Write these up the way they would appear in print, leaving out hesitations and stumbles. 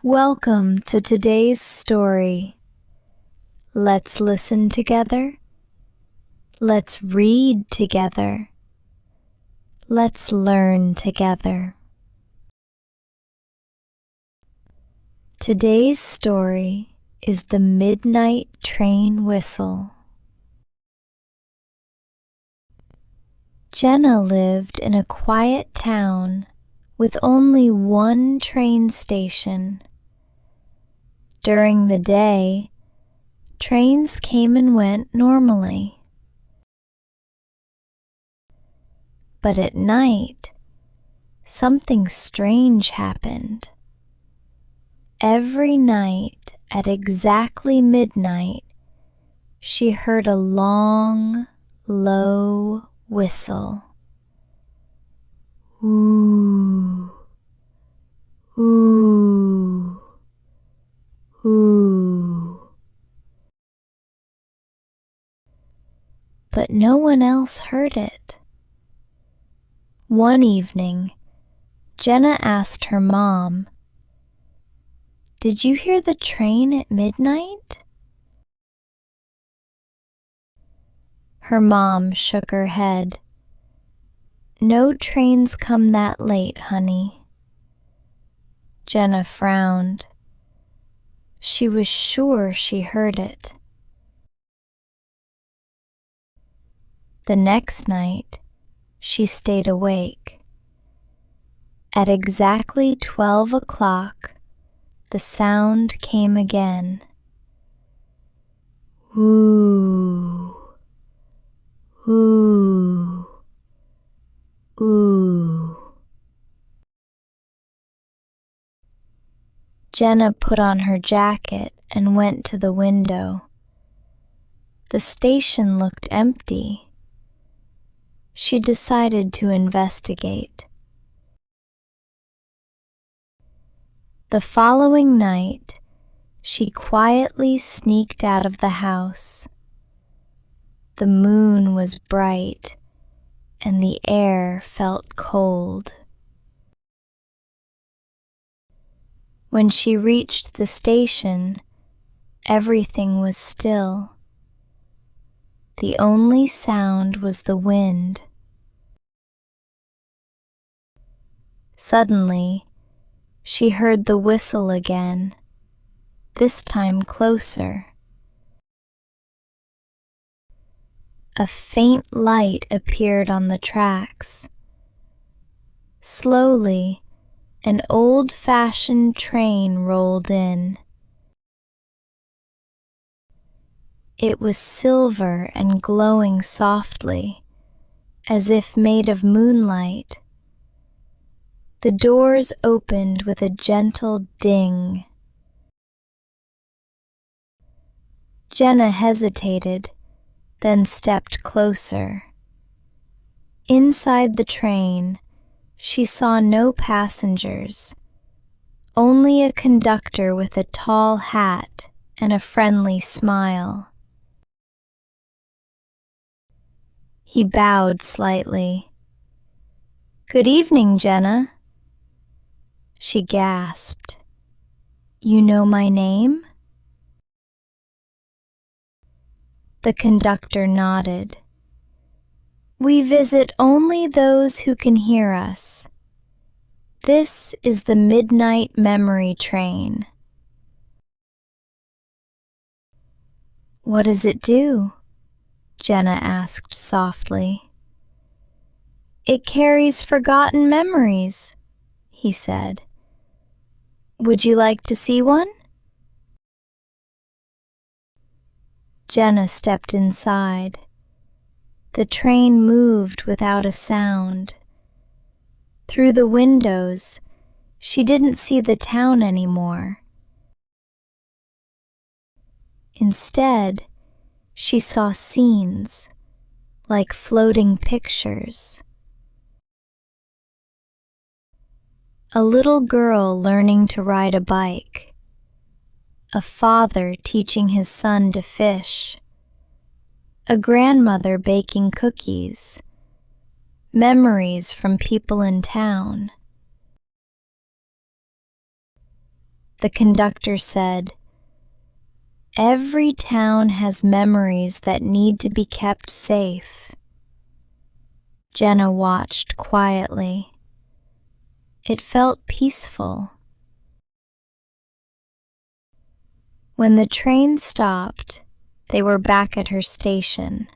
Welcome to today's story. Let's listen together. Let's read together. Let's learn together. Today's story is The Midnight Train Whistle. Jenna lived in a quiet town with only one train station. During the day, trains came and went normally. But at night, something strange happened. Every night at exactly midnight, she heard a long, low whistle. Ooh, ooh, ooh. But no one else heard it. One evening, Jenna asked her mom, "Did you hear the train at midnight?" Her mom shook her head. "No trains come that late, honey." Jenna frowned. She was sure she heard it. The next night, she stayed awake. At exactly 12 o'clock, the sound came again. Ooh, ooh, ooh. Jenna put on her jacket and went to the window. The station looked empty. She decided to investigate. The following night, she quietly sneaked out of the house. The moon was bright, and the air felt cold. When she reached the station, everything was still. The only sound was the wind. Suddenly, she heard the whistle again, this time closer. A faint light appeared on the tracks. Slowly, an old-fashioned train rolled in. It was silver and glowing softly, as if made of moonlight. The doors opened with a gentle ding. Jenna hesitated, then stepped closer. Inside the train, she saw no passengers, only a conductor with a tall hat and a friendly smile. He bowed slightly. "Good evening, Jenna." She gasped. "You know my name?" The conductor nodded. "We visit only those who can hear us. This is the Midnight Memory Train." "What does it do?" Jenna asked softly. "It carries forgotten memories," he said. "Would you like to see one?" Jenna stepped inside. The train moved without a sound. Through the windows, she didn't see the town anymore. Instead, she saw scenes, like floating pictures. A little girl learning to ride a bike. A father teaching his son to fish. A grandmother baking cookies. Memories from people in town. The conductor said, "Every town has memories that need to be kept safe." Jenna watched quietly. It felt peaceful. When the train stopped, they were back at her station.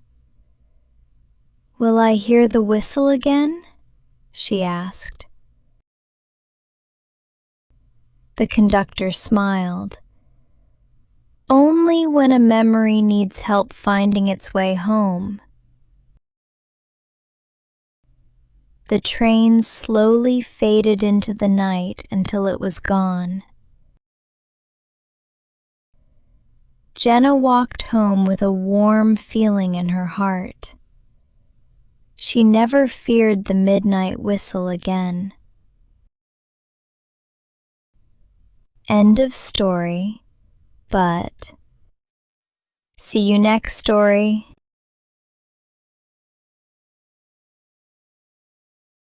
"Will I hear the whistle again?" she asked. The conductor smiled. "Only when a memory needs help finding its way home." The train slowly faded into the night until it was gone. Jenna walked home with a warm feeling in her heart. She never feared the midnight whistle again. End of story, but see you next story.